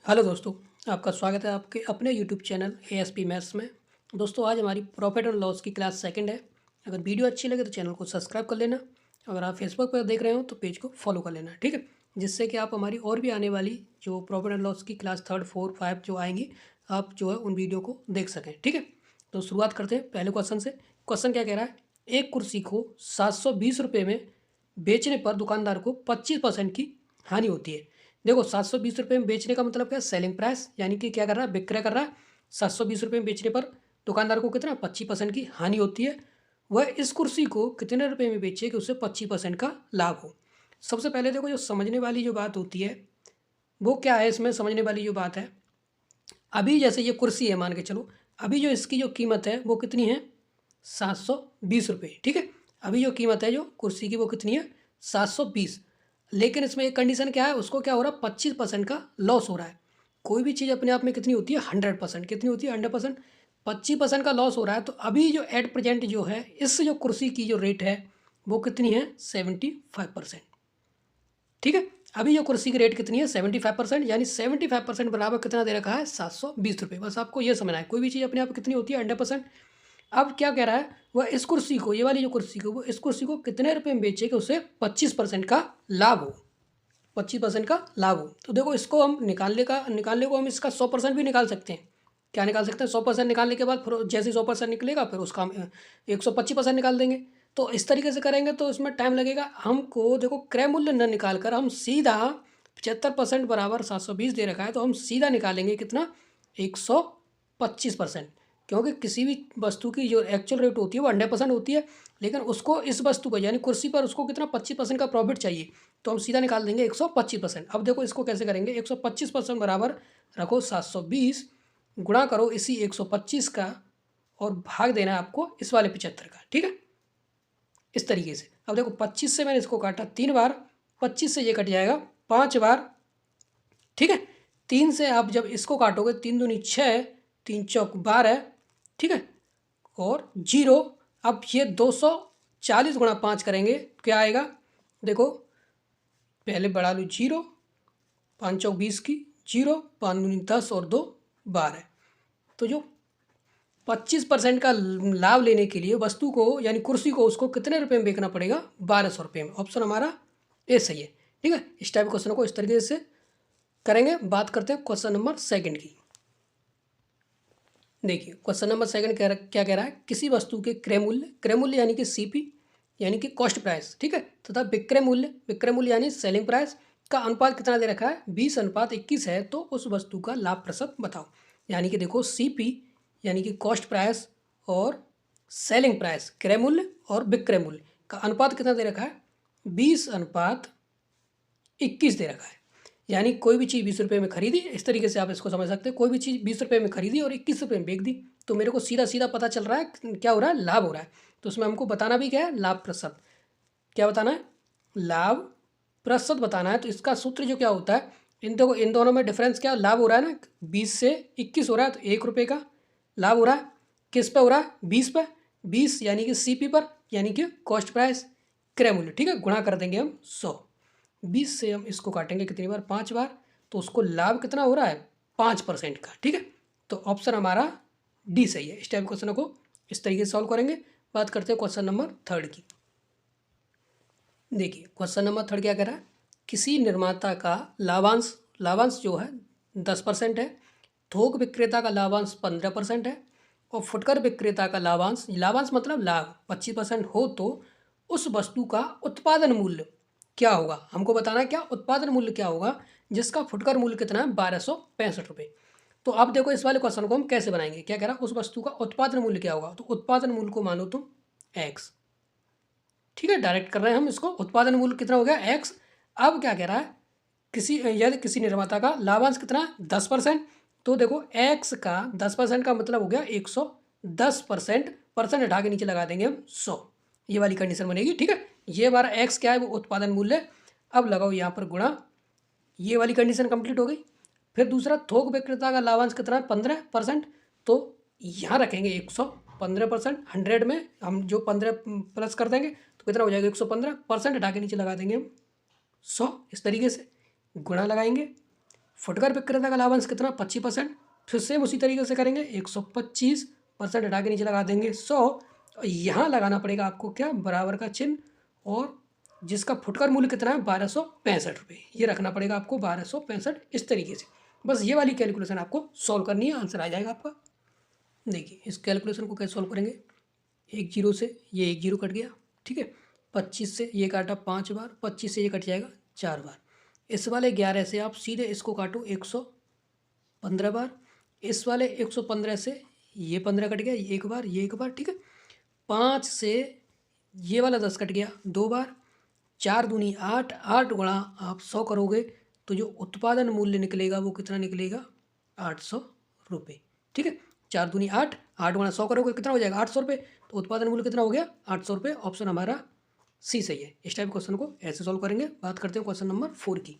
Hello दोस्तों, आपका स्वागत है आपके अपने यूट्यूब चैनल एएसपी मैथ्स में। दोस्तों, आज हमारी प्रॉफिट एंड लॉस की क्लास सेकंड है। अगर वीडियो अच्छी लगे तो चैनल को सब्सक्राइब कर लेना। अगर आप फेसबुक पर देख रहे हो तो पेज को फॉलो कर लेना, ठीक है। जिससे कि आप हमारी और भी आने वाली जो प्रॉफिट एंड लॉस की क्लास 3, 4, 5 जो आएंगी, आप जो है उन वीडियो को देख सकें, ठीक है। तो शुरुआत करते हैं पहले क्वेश्चन से। क्वेश्चन क्या कह रहा है? एक कुर्सी को 720 रुपये में बेचने पर दुकानदार को 25% की हानि होती है। देखो, 720 रुपये में बेचने का मतलब क्या? सेलिंग प्राइस, यानी कि क्या कर रहा है? विक्रय कर रहा है। 720 रुपये में बेचने पर दुकानदार को कितना? 25% की हानि होती है। वह इस कुर्सी को कितने रुपए में बेचे कि उससे 25% का लाभ हो। सबसे पहले देखो, जो समझने वाली जो बात होती है वो क्या है? इसमें समझने वाली जो बात है, अभी जैसे ये कुर्सी है, मान के चलो, अभी जो इसकी जो कीमत है वो कितनी है? 720 रुपये, ठीक है। अभी जो कीमत है जो कुर्सी की वो कितनी है? 720। लेकिन इसमें एक कंडीशन क्या है? उसको क्या हो रहा है? 25% का लॉस हो रहा है। कोई भी चीज़ अपने आप में कितनी होती है? 100%। कितनी होती है? 100%। 25% का लॉस हो रहा है, तो अभी जो एट प्रेजेंट जो है इस जो कुर्सी की जो रेट है वो कितनी है? 75%, ठीक है। अभी जो कुर्सी की रेट कितनी है? 75%, यानी 75% बराबर कितना दे रखा है? 720 रुपये। बस आपको ये समझना है, कोई भी चीज़ अपने आप कितनी होती है? 100%। अब क्या कह रहा है? वह इस कुर्सी को, ये वाली जो कुर्सी को, वो इस कुर्सी को कितने रुपए में बेचे कि उसे 25% का लाभ हो। 25% का लाभ हो। तो देखो, इसको हम निकालने को हम इसका 100% भी निकाल सकते हैं। क्या निकाल सकते हैं? 100% निकालने के बाद फिर जैसे 100% निकलेगा फिर उसका हम 125% निकाल देंगे। तो इस तरीके से करेंगे तो इसमें टाइम लगेगा हमको। देखो, क्रय मूल्य न निकाल कर हम सीधा 75% बराबर 720 दे रखा है, तो हम सीधा निकालेंगे कितना? 125%। क्योंकि किसी भी वस्तु की जो एक्चुअल रेट होती है वो 100% होती है, लेकिन उसको इस वस्तु पर यानी कुर्सी पर उसको कितना? 25% का प्रॉफिट चाहिए, तो हम सीधा निकाल देंगे 125%। अब देखो, इसको कैसे करेंगे? 125% बराबर रखो 720, गुणा करो इसी 125 का और भाग देना है आपको इस वाले 75 का, ठीक है। इस तरीके से अब देखो, 25 से मैंने इसको काटा 3 बार, 25 से ये कट जाएगा 5 बार, ठीक है। 3 से आप जब इसको काटोगे, 3 दूनी 6, 3 चौक 12, ठीक है, और जीरो। अब ये 240 गुणा 5 करेंगे, क्या आएगा? देखो, पहले बढ़ा लूँ जीरो, 5 चौक 20 की, जीरो, 5 दूनी 10 और 2 12। तो जो 25% का लाभ लेने के लिए वस्तु को यानी कुर्सी को उसको कितने रुपए में बेचना पड़ेगा? 1200 रुपये में। ऑप्शन हमारा ए सही है, ठीक है। इस टाइप क्वेश्चन को इस तरीके से करेंगे। बात करते हैं क्वेश्चन नंबर सेकंड की। देखिए, क्वेश्चन नंबर सेकंड क्या कह रहा है? किसी वस्तु के क्रय मूल्य यानी कि सीपी यानी कि कॉस्ट प्राइस, ठीक है, तथा विक्रय मूल्य यानी सेलिंग प्राइस का अनुपात कितना दे रखा है? 20:21 है। तो उस वस्तु का लाभ प्रतिशत बताओ। यानी कि देखो, सीपी यानी कि कॉस्ट प्राइस और सेलिंग प्राइस, क्रय मूल्य और विक्रय मूल्य का अनुपात कितना दे रखा है? 20:21 दे रखा है। यानी कोई भी चीज़ 20 रुपये में खरीदी, इस तरीके से आप इसको समझ सकते हैं। कोई भी चीज़ 20 रुपये में खरीदी और 21 रुपये में बेच दी, तो मेरे को सीधा सीधा पता चल रहा है क्या हो रहा है? लाभ हो रहा है। तो उसमें हमको बताना भी क्या है? लाभ प्रतिशत। क्या बताना है? लाभ प्रतिशत बताना है। तो इसका सूत्र जो क्या होता है, इन दोनों में डिफरेंस क्या? लाभ हो रहा है ना, 20 से 21 हो रहा है, तो 1 रुपये का लाभ हो रहा है। किस पे हो रहा है? 20 पे। 20 यानी कि सीपी पर, यानी कि कॉस्ट प्राइस, क्रय मूल्य, ठीक है। गुणा कर देंगे हम 100। 20 से हम इसको काटेंगे कितनी बार? 5 बार। तो उसको लाभ कितना हो रहा है? 5% का, ठीक है। तो ऑप्शन हमारा डी सही है। इस टाइप क्वेश्चन को इस तरीके से सॉल्व करेंगे। बात करते हैं क्वेश्चन नंबर थर्ड की। देखिए, क्वेश्चन नंबर थर्ड क्या कह रहा है? किसी निर्माता का लाभांश जो है 10% है, थोक विक्रेता का लाभांश 15% है, और फुटकर विक्रेता का लाभांश मतलब लाभ 25% हो, तो उस वस्तु का उत्पादन मूल्य क्या होगा? हमको बताना है क्या उत्पादन मूल्य क्या होगा, जिसका फुटकर मूल्य कितना है? 1265 रुपये। तो अब देखो, इस वाले क्वेश्चन को हम कैसे बनाएंगे? क्या कह रहा है? उस वस्तु का उत्पादन मूल्य क्या होगा? तो उत्पादन मूल्य को मानो तुम एक्स, ठीक है। डायरेक्ट कर रहे हैं हम इसको। उत्पादन मूल्य कितना हो गया? एक्स। अब क्या कह रहा है? यदि किसी निर्माता का लाभांश कितना? 10%। तो देखो, एक्स का 10% का मतलब हो गया 110%। परसेंट हटा के नीचे लगा देंगे हम 100। ये वाली कंडीशन बनेगी, ठीक है। ये हमारा एक्स क्या है? वो उत्पादन मूल्य। अब लगाओ यहाँ पर गुणा, ये वाली कंडीशन कंप्लीट हो गई। फिर दूसरा, थोक विक्रेता का लाभांश कितना है? 15%। तो यहाँ रखेंगे 115%। 100 में हम जो 15 प्लस कर देंगे तो कितना हो जाएगा? 115। परसेंट हटा के नीचे लगा देंगे हम 100। इस तरीके से गुणा लगाएंगे। फुटकर विक्रेता का लाभांश कितना 25%। फिर सेम उसी तरीके से करेंगे 125% हटा के नीचे लगा देंगे 100। यहाँ लगाना पड़ेगा आपको क्या, बराबर का चिन्ह, और जिसका फुटकर मूल्य कितना है 1265 ये रखना पड़ेगा आपको 1265 इस तरीके से। बस ये वाली कैलकुलेशन आपको सॉल्व करनी है, आंसर आ जाएगा आपका। देखिए इस कैलकुलेशन को कैसे सॉल्व करेंगे, 1 जीरो से ये 1 जीरो कट गया, ठीक है। 25 से ये काटा 5 बार, 25 से ये कट जाएगा 4 बार। इस वाले 11 से आप सीधे इसको काटो 115 बार। इस वाले 115 से ये 15 कट गया, ये एक बार, ये एक बार, ठीक है। 5 से ये वाला 10 कट गया 2 बार। 4 दूनी 8, 8 गुणा आप 100 करोगे तो जो उत्पादन मूल्य निकलेगा वो कितना निकलेगा, 800 रुपये, ठीक है। 4 दूनी 8, 8 गुणा 100 करोगे कितना हो जाएगा, 800 रुपये। तो उत्पादन मूल्य कितना हो गया, 800 रुपये। ऑप्शन हमारा सी सही है। इस टाइप क्वेश्चन को ऐसे सॉल्व करेंगे। बात करते हैं क्वेश्चन नंबर 4 की।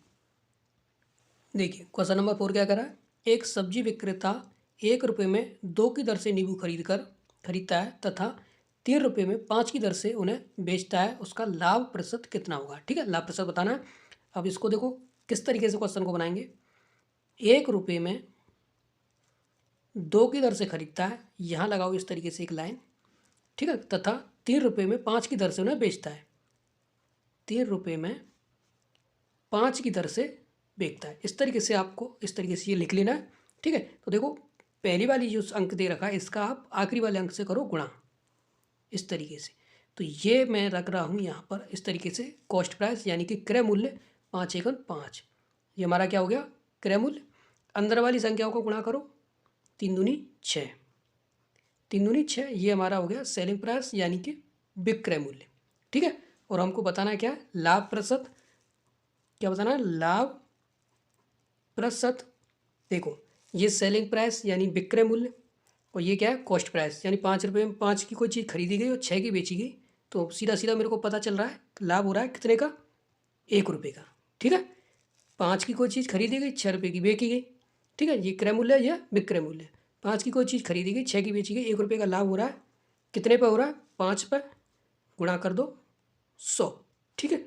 देखिए क्वेश्चन नंबर 4 क्या कर रहा है, एक सब्जी विक्रेता 1 रुपये में 2 की दर से नींबू खरीदता है तथा 3 रुपये में 5 की दर से उन्हें बेचता है, उसका लाभ प्रतिशत कितना होगा, ठीक है। लाभ प्रतिशत बताना है। अब इसको देखो किस तरीके से क्वेश्चन को बनाएंगे। 1 रुपये में 2 की दर से खरीदता है, यहाँ लगाओ इस तरीके से एक लाइन, ठीक है, तथा 3 रुपये में 5 की दर से उन्हें बेचता है, 3 रुपये में 5 की दर से बेचता है। इस तरीके से आपको इस तरीके से ये लिख लेना है, ठीक है। तो देखो पहली वाली जो अंक दे रखा है इसका आप आखिरी वाले अंक से करो गुणा, इस तरीके से। तो ये मैं रख रहा हूँ यहाँ पर इस तरीके से कॉस्ट प्राइस यानी कि क्रय मूल्य 5 एकम 5, ये हमारा क्या हो गया क्रय मूल्य। अंदर वाली संख्याओं को गुणा करो, 3 दूनी 6, 3 दूनी 6, ये हमारा हो गया सेलिंग प्राइस यानी कि विक्रय मूल्य, ठीक है। और हमको बताना है क्या, लाभ प्रतिशत, क्या बताना है, लाभ प्रतिशत। देखो ये सेलिंग प्राइस यानी विक्रय मूल्य, और ये क्या है कॉस्ट प्राइस यानी 5 रुपये में 5 की कोई चीज़ खरीदी गई और 6 की बेची गई, तो सीधा सीधा मेरे को पता चल रहा है लाभ हो रहा है कितने का, 1 रुपये का, ठीक है। 5 की कोई चीज़ खरीदी गई, 6 रुपये की बेची गई, ठीक है। ये क्रय मूल्य है, यह विक्रय मूल्य। 5 की कोई चीज़ खरीदी गई, 6 की बेची गई, 1 रुपये का लाभ हो रहा है, कितने पे हो रहा है, 5 पे, गुणा कर दो 100, ठीक है।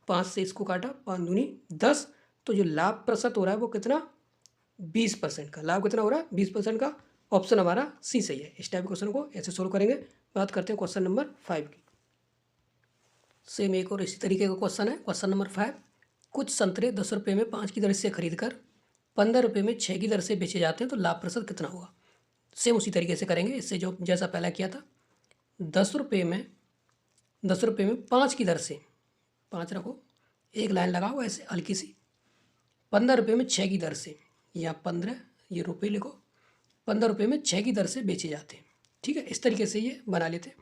5 से इसको काटा, 5 दूनी 10, तो जो लाभ प्रतिशत हो रहा है वो कितना, 20% का। लाभ कितना हो रहा है, 20% का। ऑप्शन हमारा सी सही है। इस टाइप क्वेश्चन को ऐसे सोल्व करेंगे। बात करते हैं क्वेश्चन नंबर 5 की। सेम एक और इसी तरीके का क्वेश्चन है। क्वेश्चन नंबर 5, कुछ संतरे 10 रुपये में 5 की दर से खरीद कर 15 रुपये में 6 की दर से बेचे जाते हैं, तो लाभ प्रतिशत कितना होगा। सेम उसी तरीके से करेंगे, इससे जो जैसा पहला किया था। 10 रुपये में 5 की दर से, 5 रखो, एक लाइन लगाओ ऐसे हल्की सी। 15 रुपये में 6 की दर से, यहाँ 15 ये रुपये लिखो, 15 रुपये में 6 की दर से बेचे जाते हैं, ठीक है। इस तरीके से ये बना लेते हैं।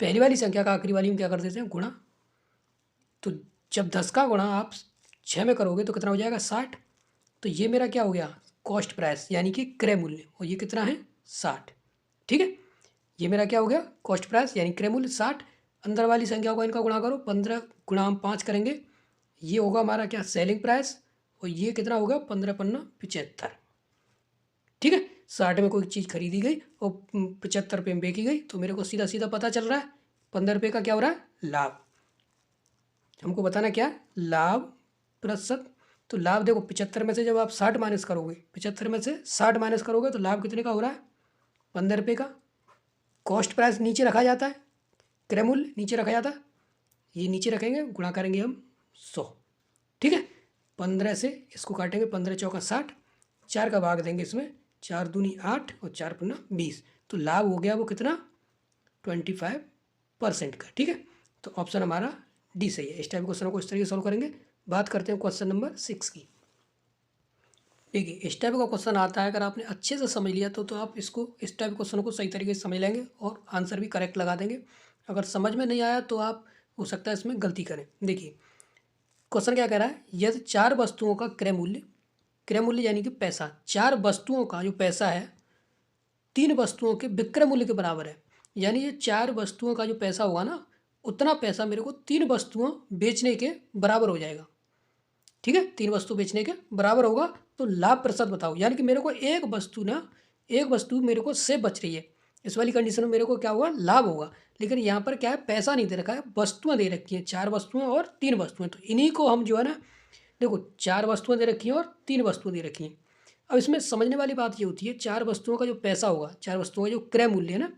पहली वाली संख्या का आखिरी वाली में क्या कर देते हैं, गुणा। तो जब 10 का गुणा आप 6 में करोगे तो कितना हो जाएगा, 60। तो ये मेरा क्या हो गया, कॉस्ट प्राइस यानी कि क्रय मूल्य, और ये कितना है, 60, ठीक है। ये मेरा क्या हो गया, कॉस्ट प्राइस यानी क्रय मूल्य 60। अंदर वाली संख्या को इनका गुणा करो, 15 गुणा हम 5 करेंगे, ये होगा हमारा क्या, सेलिंग प्राइस, और ये कितना होगा, 15 पन्ना 75, ठीक है। 60 में कोई चीज़ खरीदी गई और 75 रुपये में बेची गई, तो मेरे को सीधा सीधा पता चल रहा है 15 रुपये का क्या हो रहा है, लाभ। हमको बताना क्या है, लाभ प्रतिशत। तो लाभ देखो 75 में से जब आप 60 माइनस करोगे, 75 में से 60 माइनस करोगे तो लाभ कितने का हो रहा है, 15 रुपये का। कॉस्ट प्राइस नीचे रखा जाता है, क्रय मूल्य नीचे रखा जाता है, ये नीचे रखेंगे, गुणा करेंगे हम 100, ठीक है। 15 से इसको काटेंगे, 15 चौका 60, 4 का भाग देंगे इसमें, 4 दूनी 8 और 4 पन्ना 20, तो लाभ हो गया वो कितना, 25% का, ठीक है। तो ऑप्शन हमारा डी सही है। इस टाइप क्वेश्चन को इस तरीके से सॉल्व करेंगे। बात करते हैं क्वेश्चन नंबर 6 की। देखिए इस टाइप का क्वेश्चन आता है, अगर आपने अच्छे से समझ लिया तो आप इसको इस टाइप क्वेश्चन को सही तरीके से समझ लेंगे और आंसर भी करेक्ट लगा देंगे। अगर समझ में नहीं आया तो आप हो सकता है इसमें गलती करें। देखिए क्वेश्चन क्या कह रहा है, यदि 4 वस्तुओं का क्रय मूल्य यानी कि पैसा, 4 वस्तुओं का जो पैसा है 3 वस्तुओं के विक्रय मूल्य के बराबर है, यानी ये 4 वस्तुओं का जो पैसा होगा ना, उतना पैसा मेरे को 3 वस्तुओं बेचने के बराबर हो जाएगा, ठीक है। 3 वस्तु बेचने के बराबर होगा, तो लाभ प्रतिशत बताओ। यानी कि मेरे को एक वस्तु मेरे को सेफ बच रही है, इस वाली कंडीशन में मेरे को क्या होगा, लाभ होगा। लेकिन यहाँ पर क्या है, पैसा नहीं दे रखा है, वस्तुएं दे रखी हैं, 4 वस्तुएं और 3 वस्तुएं, तो इन्हीं को हम जो है ना देखो 4 वस्तुएं दे रखी हैं और 3 वस्तुएं दे रखी हैं। अब इसमें समझने वाली बात ये होती है, 4 वस्तुओं का जो पैसा होगा, 4 वस्तुओं का जो क्रय मूल्य है ना,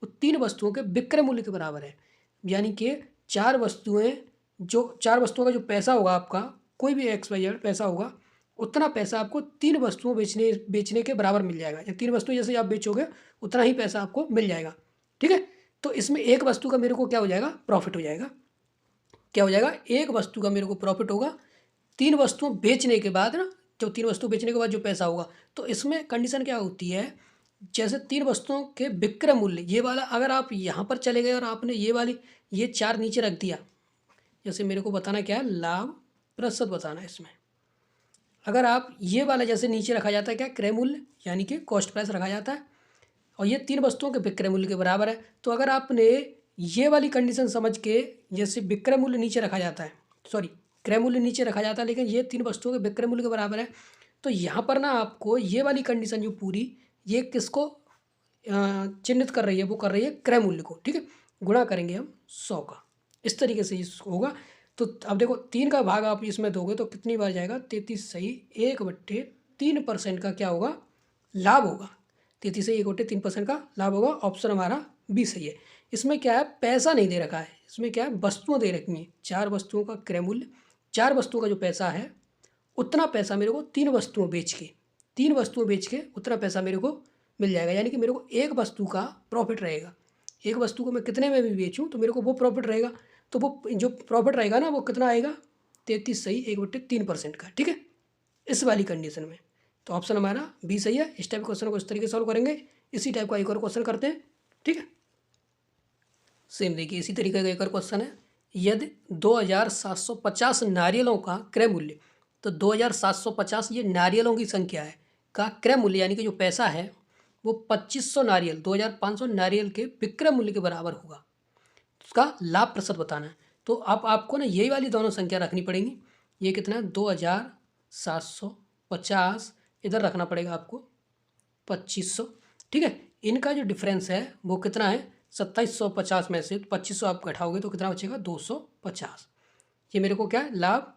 वो 3 वस्तुओं के विक्रय मूल्य के बराबर है। यानी कि 4 वस्तुएं, जो 4 वस्तुओं का जो पैसा होगा आपका, कोई भी XYZ पैसा होगा, उतना पैसा आपको 3 वस्तुओं बेचने के बराबर मिल जाएगा। या 3 वस्तुएं जैसे आप बेचोगे उतना ही पैसा आपको मिल जाएगा। ठीक है, तो इसमें एक वस्तु का मेरे को क्या हो जाएगा, प्रॉफिट हो जाएगा। क्या हो जाएगा, एक वस्तु का मेरे को प्रॉफिट होगा 3 वस्तुओं बेचने के बाद ना, जो 3 वस्तु बेचने के बाद जो पैसा होगा। तो इसमें कंडीशन क्या होती है, जैसे 3 वस्तुओं के विक्रय मूल्य, ये वाला अगर आप यहाँ पर चले गए और आपने ये 4 नीचे रख दिया, जैसे मेरे को बताना क्या है, लाभ प्रतिशत बताना है इसमें। अगर आप ये वाला जैसे नीचे रखा जाता है क्या, क्रय मूल्य यानी कि कॉस्ट प्राइस रखा जाता है, और ये 3 वस्तुओं के विक्रय मूल्य के बराबर है। तो अगर आपने ये वाली कंडीशन समझ के, जैसे विक्रय मूल्य नीचे रखा जाता है, सॉरी क्रय मूल्य नीचे रखा जाता है, लेकिन ये 3 वस्तुओं के विक्रय मूल्य के बराबर है, तो यहाँ पर ना आपको ये वाली कंडीशन जो पूरी, ये किसको चिन्हित कर रही है, वो कर रही है क्रय मूल्य को। ठीक है, गुणा करेंगे हम 100 का, इस तरीके से होगा। तो अब देखो 3 का भाग आप इसमें दोगे तो कितनी बार जाएगा, 33 सही 1/3% का क्या होगा, लाभ होगा। 33 से 1/3% का लाभ होगा। ऑप्शन हमारा बी सही है। इसमें क्या है, पैसा नहीं दे रखा है, इसमें क्या है, वस्तुएं दे रखी हैं। 4 वस्तुओं का क्रय मूल्य, 4 वस्तुओं का जो पैसा है, उतना पैसा मेरे को 3 वस्तुएं बेच के उतना पैसा मेरे को मिल जाएगा। यानी कि मेरे को एक वस्तु का प्रॉफिट रहेगा। एक वस्तु को मैं कितने में भी बेचूं तो मेरे को वो प्रॉफिट रहेगा। तो वो जो प्रॉफिट रहेगा ना, वो कितना आएगा, 33 सही 1/3% का। ठीक है, इस वाली कंडीशन में। तो ऑप्शन हमारा बी सही है। इस टाइप के क्वेश्चन को इस तरीके से सॉल्व करेंगे। इसी टाइप का एक और क्वेश्चन करते हैं। ठीक है, सेम देखिए इसी तरीके का एक और क्वेश्चन है। यदि 2750 नारियलों का क्रय मूल्य, तो 2750 ये नारियलों की संख्या है, का क्रय मूल्य यानी कि जो पैसा है वो 2500 नारियल, 2500 नारियल के विक्रय मूल्य के बराबर होगा। उसका लाभ प्रतिशत बताना है। तो आपको ना यही वाली दोनों संख्या रखनी पड़ेंगी। ये कितना है, 2750 इधर रखना पड़ेगा आपको 2500। ठीक है, इनका जो डिफरेंस है वो कितना है, 2750 में से 2500 आप घटाओगे तो कितना बचेगा, 250। ये मेरे को क्या है, लाभ।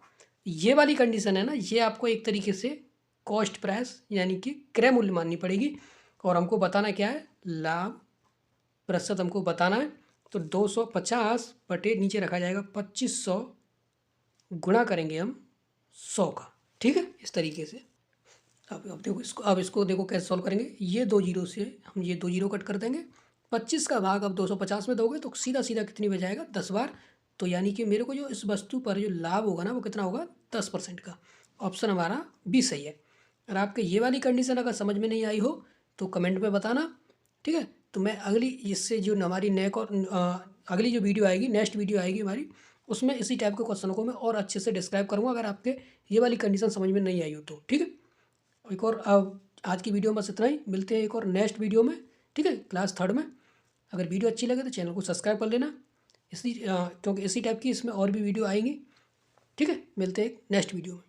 ये वाली कंडीशन है ना, ये आपको एक तरीके से कॉस्ट प्राइस यानी कि क्रय मूल्य माननी पड़ेगी। और हमको बताना क्या है, लाभ प्रतिशत हमको बताना है। तो 250 बटे नीचे रखा जाएगा 2500, गुणा करेंगे हम 100 का। ठीक है, इस तरीके से। अब देखो इसको देखो कैसे सॉल्व करेंगे। ये 2 जीरो से हम ये 2 जीरो कट कर देंगे। 25 का भाग अब 250 में दोगे तो सीधा सीधा कितनी बजाएगा, 10 बार। तो यानी कि मेरे को जो इस वस्तु पर जो लाभ होगा ना, वो कितना होगा, 10% का। ऑप्शन हमारा बी सही है। और आपके ये वाली कंडीशन अगर समझ में नहीं आई हो तो कमेंट में बताना। ठीक है, तो मैं अगली इससे जो हमारी अगली जो वीडियो आएगी, नेक्स्ट वीडियो आएगी हमारी, उसमें इसी टाइप के क्वेश्चनों को मैं और अच्छे से डिस्क्राइब करूँगा, अगर आपके ये वाली कंडीशन समझ में नहीं आई हो तो। ठीक है, एक और आज की वीडियो में बस इतना ही। मिलते हैं एक और नेक्स्ट वीडियो में। ठीक है, क्लास 3 में। अगर वीडियो अच्छी लगे तो चैनल को सब्सक्राइब कर लेना, क्योंकि इसी टाइप की इसमें और भी वीडियो आएंगी। ठीक है, मिलते हैं नेक्स्ट वीडियो में।